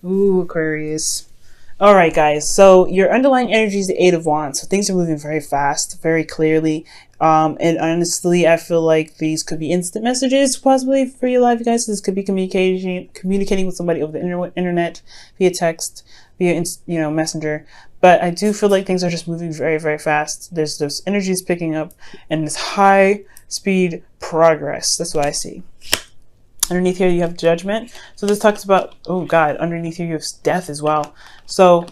Ooh, Aquarius. All right, guys. So your underlying energy is the Eight of Wands. So things are moving very fast, very clearly. And honestly, I feel like these could be instant messages, possibly for your life, you guys. This could be communicating with somebody over the internet, via text, via messenger. But I do feel like things are just moving very, very fast. There's those energies picking up, and this high speed progress. That's what I see. Underneath here, you have Judgment. So this talks about, oh God, underneath here, you have death as well. So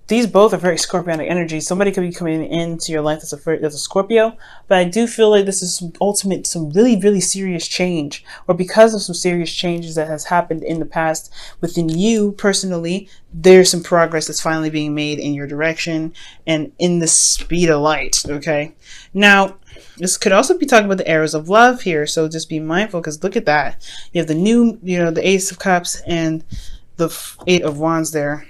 these both are very Scorpionic energy. Somebody could be coming into your life that's a Scorpio, but I do feel like this is some really, really serious change, or because of some serious changes that has happened in the past within you personally, there's some progress that's finally being made in your direction and in the speed of light, okay? Now, this could also be talking about the arrows of love here, so just be mindful, because look at that. You have the new, the Ace of Cups and the Eight of Wands there.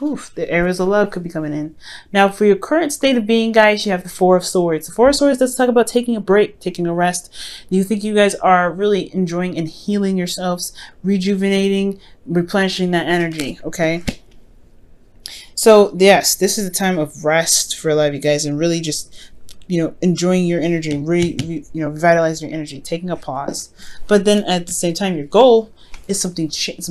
Oof, the arrows of love could be coming in. Now, for your current state of being, guys, you have the Four of Swords. The Four of Swords does talk about taking a break, taking a rest. Do you think you guys are really enjoying and healing yourselves, rejuvenating, replenishing that energy, okay? So, yes, this is a time of rest for a lot of you guys, and really just, enjoying your energy, revitalizing your energy, taking a pause. But then at the same time, your goal is some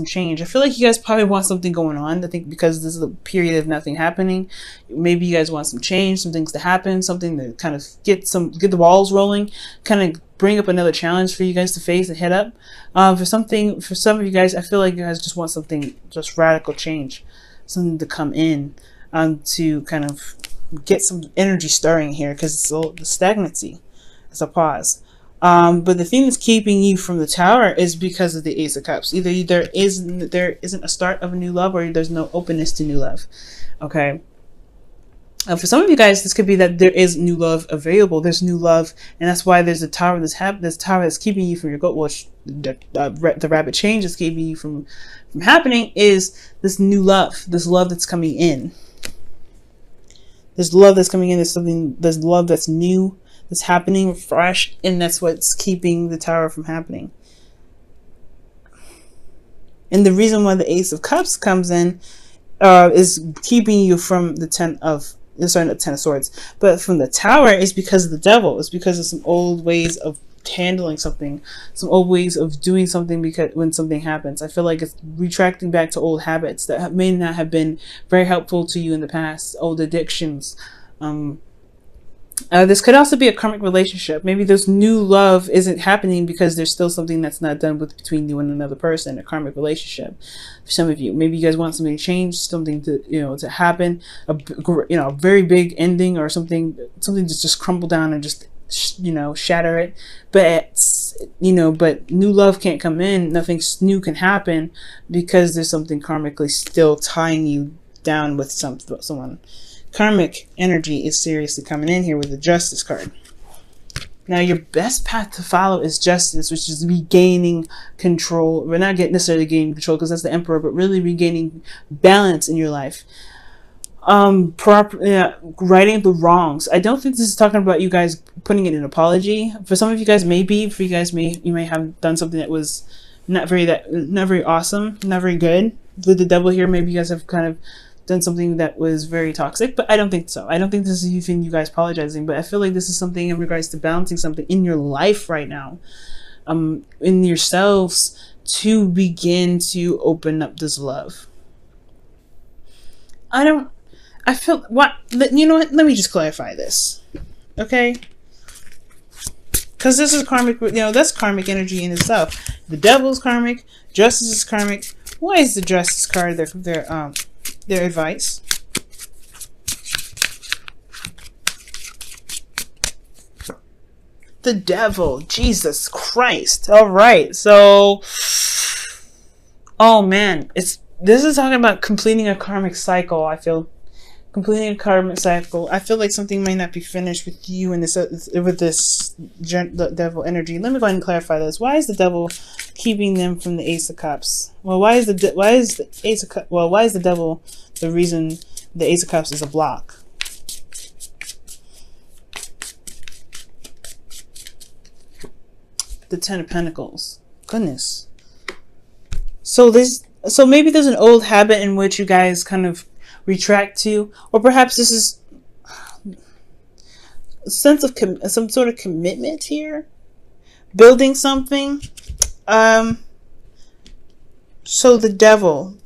change. I feel like you guys probably want something going on. I think because this is a period of nothing happening, maybe you guys want some change, some things to happen, something to kind of get the balls rolling, kind of bring up another challenge for you guys to face and head up. For some of you guys, I feel like you guys just want something, just radical change, something to come in, to kind of get some energy stirring here, because it's the stagnancy. It's a pause. But the thing that's keeping you from the Tower is because of the Ace of Cups. Either there isn't a start of a new love, or there's no openness to new love. Okay. For some of you guys, this could be that there is new love available. There's new love, and that's why there's a Tower. This Tower that's keeping you from your goal. Well, the rapid change that's keeping you from happening is this new love. This love that's coming in. There's love that's coming in. There's love that's new, that's happening, fresh, and that's what's keeping the Tower from happening. And the reason why the Ace of Cups comes in is keeping you from the Ten of Swords. But from the Tower is because of the Devil. It's because of some old ways of handling something, some old ways of doing something, because when something happens, I feel like it's retracting back to old habits that may not have been very helpful to you in the past, old addictions. This could also be a karmic relationship. Maybe this new love isn't happening because there's still something that's not done between you and another person, a karmic relationship. For some of you, maybe you guys want something to change, something to happen, a very big ending, or something to just crumble down and just shatter it. But but new love can't come in, nothing new can happen, because there's something karmically still tying you down with someone. Karmic energy is seriously coming in here with the Justice card. Now, your best path to follow is justice, which is regaining control. We're not necessarily gaining control, because that's the Emperor, but really regaining balance in your life. Righting the wrongs. I don't think this is talking about you guys putting in an apology. For some of you guys, maybe. For you guys, you may have done something that was not very awesome, not very good. With the Devil here, maybe you guys have kind of done something that was very toxic, but I don't think so. I don't think this is even you guys apologizing, but I feel like this is something in regards to balancing something in your life right now, in yourselves, to begin to open up this love. I feel, you know what, let me just clarify this, okay? Because this is karmic, that's karmic energy in itself. The Devil's karmic, Justice is karmic. Why is the Justice card their advice? The Devil, Jesus Christ. All right, so, oh man, this is talking about completing a karmic cycle. I feel completing a karmic cycle. I feel like something might not be finished with you in this the Devil energy. Let me go ahead and clarify this. Why is the Devil keeping them from the Ace of Cups? Well, why is the Devil the reason the Ace of Cups is a block? The Ten of Pentacles. Goodness. So this, So maybe there's an old habit in which you guys kind of retract to, or perhaps this is a sense of some sort of commitment here, building something. So the devil,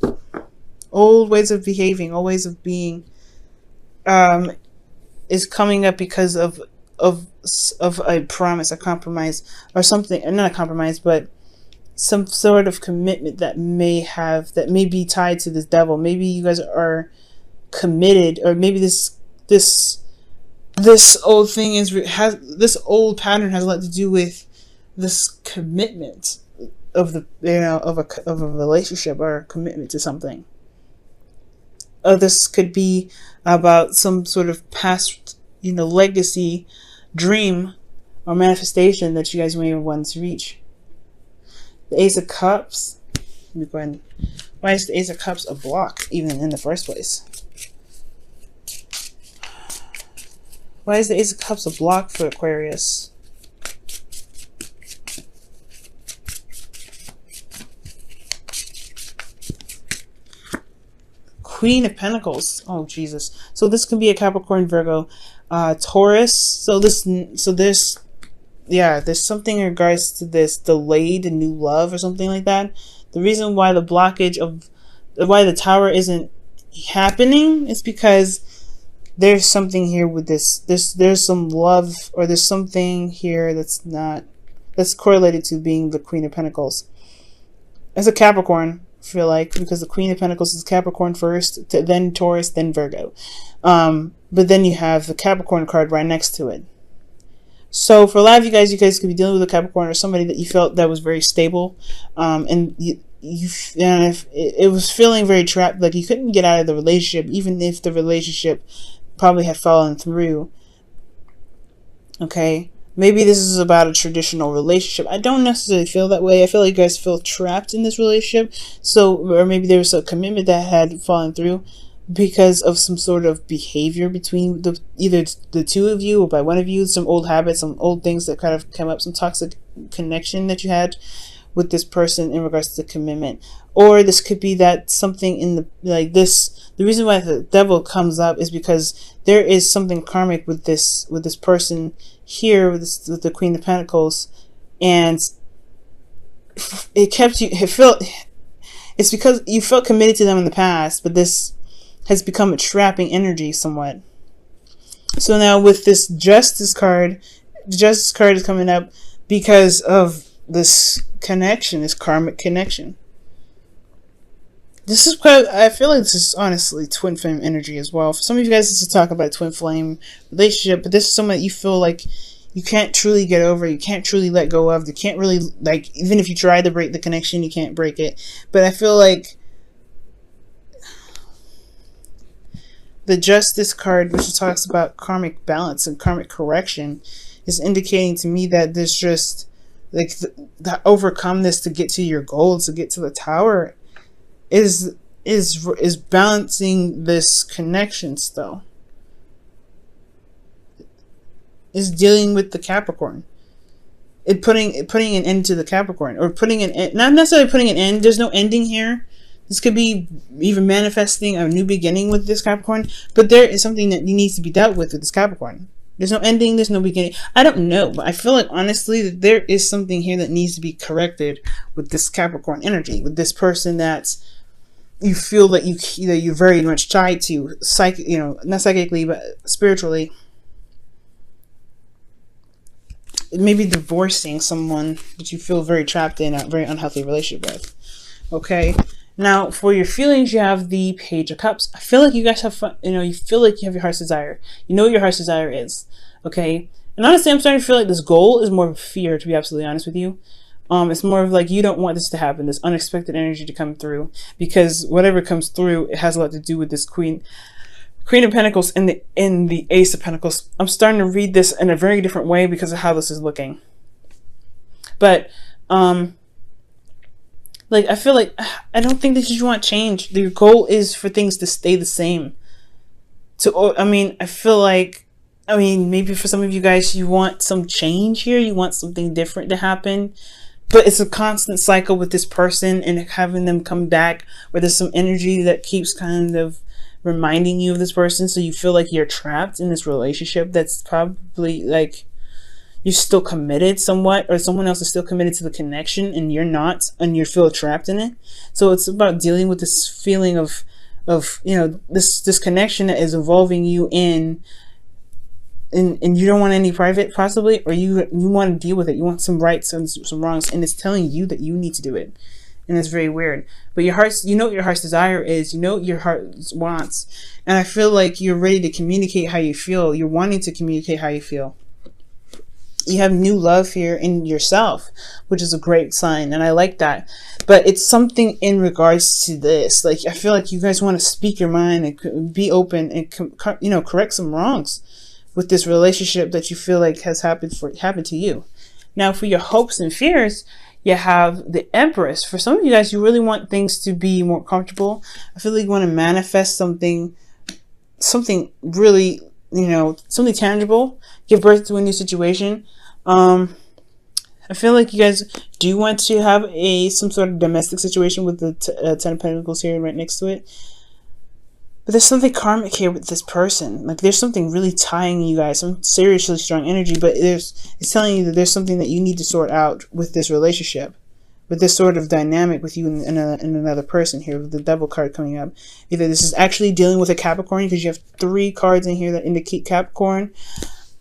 old ways of behaving, old ways of being, is coming up because of a promise, a compromise, or something. Not a compromise, but some sort of commitment that may be tied to this devil. Maybe you guys are committed, or maybe this old thing this old pattern has a lot to do with this commitment of the of a relationship, or a commitment to something. This could be about some sort of past legacy, dream, or manifestation that you guys may want to reach. The Ace of Cups. Let me go ahead. Why is the Ace of Cups a block even in the first place? Why is the Ace of Cups a block for Aquarius? Queen of Pentacles. Oh Jesus! So this can be a Capricorn, Virgo, Taurus. So there's something in regards to this delayed new love or something like that. The reason why the blockage of why the Tower isn't happening is because there's something here with this. There's some love, or there's something here that's correlated to being the Queen of Pentacles. As a Capricorn, I feel like, because the Queen of Pentacles is Capricorn first, then Taurus, then Virgo. But then you have the Capricorn card right next to it. So for a lot of you guys could be dealing with a Capricorn, or somebody that you felt that was very stable, and it was feeling very trapped, like you couldn't get out of the relationship, even if the relationship probably had fallen through. Okay, maybe this is about a traditional relationship. I don't necessarily feel that way. I feel like you guys feel trapped in this relationship. So, or maybe there was a commitment that had fallen through because of some sort of behavior between either the two of you or by one of you, some old habits, some old things that kind of came up, some toxic connection that you had with this person in regards to commitment. Or this could be that something in the reason why the devil comes up is because there is something karmic with this person here, with the Queen of Pentacles, and it's because you felt committed to them in the past, but this has become a trapping energy somewhat. So now with this Justice card, the Justice card is coming up because of this connection, this karmic connection. This is quite, I feel like this is honestly twin flame energy as well. For some of you guys, this is talk about a twin flame relationship, but this is someone that you feel like you can't truly get over, you can't truly let go of, you can't really, even if you try to break the connection, you can't break it. But I feel like the Justice card, which talks about karmic balance and karmic correction, is indicating to me that there's just the overcome this to get to your goals, to get to the Tower, is balancing this connection still. Is dealing with the Capricorn. Putting an end to the Capricorn, or putting an end, not necessarily putting an end. There's no ending here. This could be even manifesting a new beginning with this Capricorn, but there is something that needs to be dealt with this Capricorn. There's no ending, there's no beginning. I don't know, but I feel like honestly that there is something here that needs to be corrected with this Capricorn energy, with this person that you feel that you're very much tied to, not psychically, but spiritually. Maybe divorcing someone that you feel very trapped in a very unhealthy relationship with. Okay. Now, for your feelings, you have the Page of Cups. I feel like you guys have fun. You feel like you have your heart's desire. You know what your heart's desire is. Okay. And honestly, I'm starting to feel like this goal is more of fear, to be absolutely honest with you. It's more of like you don't want this to happen, this unexpected energy to come through, because whatever comes through, it has a lot to do with this Queen of Pentacles and the Ace of Pentacles. I'm starting to read this in a very different way because of how this is looking. But I feel like I don't think that you want change. Your goal is for things to stay the same. I feel like, maybe for some of you guys, you want some change here. You want something different to happen. but it's a constant cycle with this person and having them come back, where there's some energy that keeps kind of reminding you of this person, so you feel like you're trapped in this relationship that's probably like you're still committed somewhat, or someone else is still committed to the connection and you're not, and you feel trapped in it. So it's about dealing with this feeling of you know, this connection that is involving you in, and you don't want any private possibly, or you want to deal with it. You want some rights and some wrongs, and it's telling you that you need to do it. And it's very weird. But your heart's, you know what your heart's desire is, you know what your heart wants. And I feel like you're ready to communicate how you feel. You're wanting to communicate how you feel. You have new love here in yourself, which is a great sign, and I like that. But it's something in regards to this. Like, I feel like you guys want to speak your mind and be open and, you know, correct some wrongs with this relationship that you feel like has happened to you. Now, for your hopes and fears, you have the Empress. For some of you guys, you really want things to be more comfortable. I feel like you want to manifest something really, you know, something tangible, give birth to a new situation. I feel like you guys do want to have some sort of domestic situation with the Ten of Pentacles here right next to it. But there's something karmic here with this person. Like, there's something really tying you guys, some seriously strong energy, but it's telling you that there's something that you need to sort out with this relationship, with this sort of dynamic with you and another person here, with the Devil card coming up. Either this is actually dealing with a Capricorn, because you have 3 cards in here that indicate Capricorn,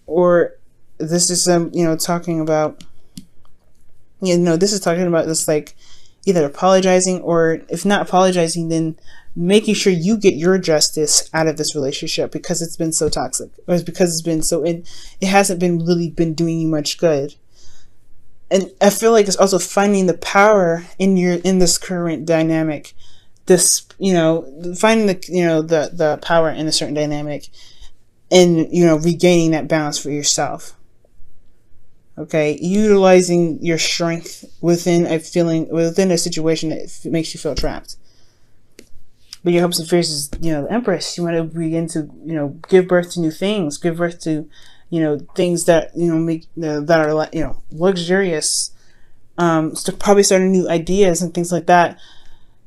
or this is you know, talking about, you know, this is talking about this, like, either apologizing, or if not apologizing, then making sure you get your justice out of this relationship, because it's been so toxic, or it's because it's been so, it hasn't really been doing you much good. And I feel like it's also finding the power in this current dynamic, this, you know, finding the, you know, the power in a certain dynamic, and, you know, regaining that balance for yourself. Okay, utilizing your strength within a situation that makes you feel trapped. But your hopes and fears is, you know, the Empress. You want to begin to, you know, give birth to new things, give birth to, you know, things that, you know, make that are, you know, luxurious. Probably starting new ideas and things like that.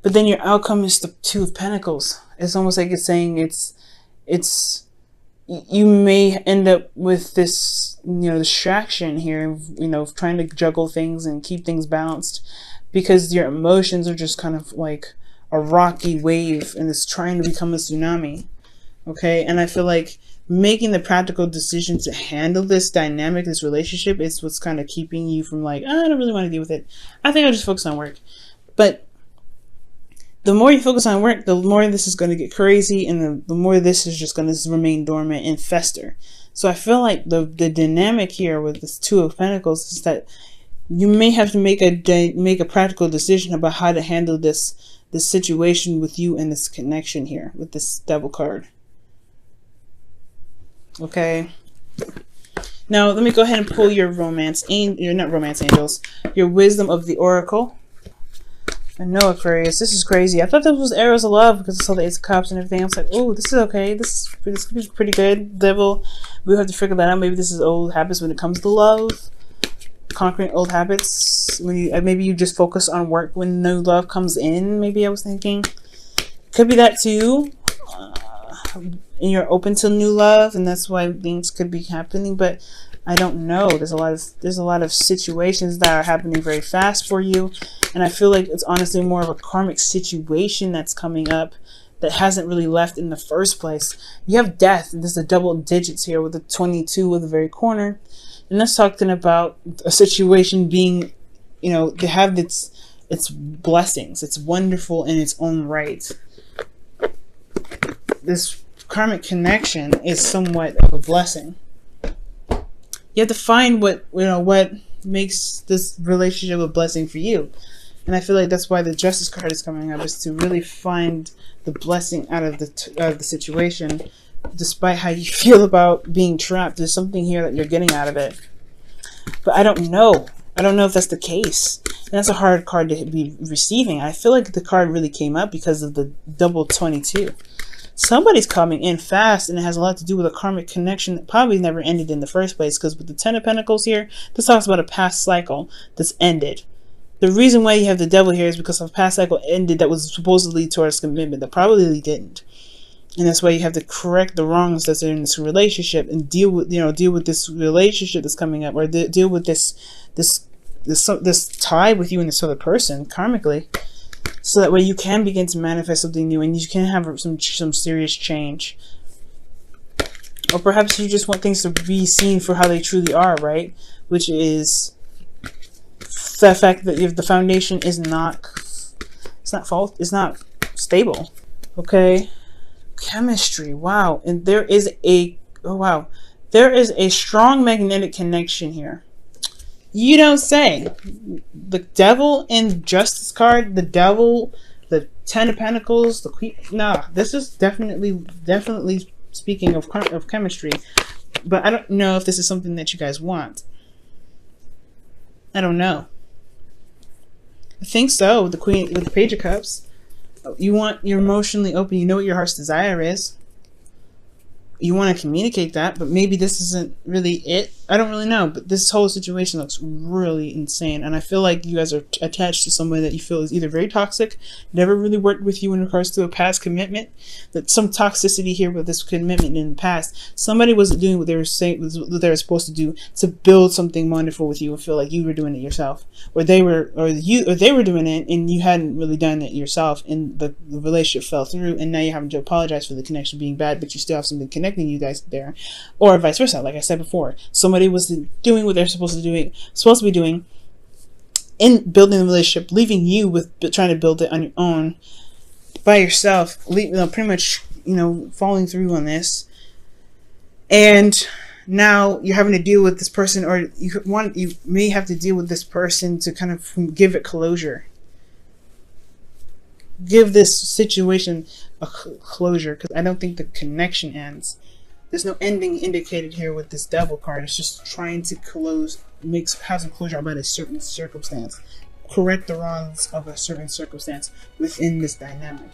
But then your outcome is the Two of Pentacles. It's almost like it's saying you may end up with this, you know, distraction here, you know, trying to juggle things and keep things balanced, because your emotions are just kind of like a rocky wave, and it's trying to become a tsunami. Okay, and I feel like making the practical decision to handle this dynamic, this relationship, is what's kind of keeping you from, like, I don't really want to deal with it. I think I'll just focus on work. But the more you focus on work, the more this is going to get crazy, and the more this is just going to remain dormant and fester. So I feel like the dynamic here with this Two of Pentacles is that you may have to make a practical decision about how to handle this situation with you and this connection here with this Devil card. Okay. Now let me go ahead and pull your your Wisdom of the Oracle. I know, Aquarius, this is crazy. I thought this was Arrows of Love because I saw the Ace of Cups and everything. I was like, oh, this is okay. This could be pretty good. Devil, we'll have to figure that out. Maybe this is old habits when it comes to love. Conquering old habits. When you maybe you just focus on work when new love comes in. Maybe I was thinking. Could be that too. And you're open to new love, and that's why things could be happening. But I don't know. There's a lot of situations that are happening very fast for you, and I feel like it's honestly more of a karmic situation that's coming up that hasn't really left in the first place. You have death, and there's the double digits here with the 22 at the very corner, and that's talking about a situation being, you know, to have its blessings. It's wonderful in its own right. This karmic connection is somewhat of a blessing. You have to find what makes this relationship a blessing for you. And I feel like that's why the Justice card is coming up, is to really find the blessing out of the situation. Despite how you feel about being trapped, there's something here that you're getting out of it. But I don't know. I don't know if that's the case. And that's a hard card to be receiving. I feel like the card really came up because of the double 22. Somebody's coming in fast, and it has a lot to do with a karmic connection that probably never ended in the first place, because with the Ten of Pentacles here, this talks about a past cycle that's ended. The reason why you have the devil here is because a past cycle ended that was supposed to lead towards commitment that probably didn't. And that's why you have to correct the wrongs that's in this relationship and deal with this relationship that's coming up, or deal with this tie with you and this other person karmically, so that way you can begin to manifest something new and you can have some serious change. Or perhaps you just want things to be seen for how they truly are, right? Which is the fact that if the foundation is not stable. Okay. Chemistry. Wow. And there is a strong magnetic connection here. You don't say. The devil and justice card, the devil, the 10 of pentacles, the queen. Nah, this is definitely speaking of chemistry. But I don't know if this is something that you guys want. I don't know. I think so. With the queen, with the page of cups, you're emotionally open. You know what your heart's desire is. You want to communicate that, but maybe this isn't really it. I don't really know, but this whole situation looks really insane, and I feel like you guys are attached to somebody that you feel is either very toxic, never really worked with you in regards to a past commitment, that some toxicity here with this commitment in the past. Somebody wasn't doing what they were saying, what they were supposed to do to build something wonderful with you, and feel like you were doing it yourself, or they were doing it and you hadn't really done it yourself, and the relationship fell through, and now you're having to apologize for the connection being bad, but you still have something connecting you guys there, or vice versa. Like I said before, somebody was doing what they're supposed to be doing in building the relationship, leaving you with trying to build it on your own by yourself, pretty much falling through on this, and now you're having to deal with this person, or you may have to deal with this person to kind of give it closure, give this situation a closure, because I don't think the connection ends. There's no ending indicated here with this devil card. It's just trying to have some closure about a certain circumstance, correct the wrongs of a certain circumstance within this dynamic.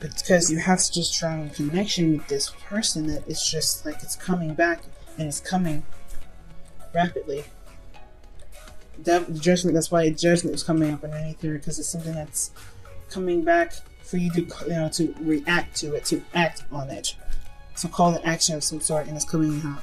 But because you have such a strong connection with this person that it's just like it's coming back, and it's coming rapidly. Judgment. That's why judgment is coming up underneath here, because it's something that's coming back for you to react to it, to act on it. So call it action of some sort, and it's coming out.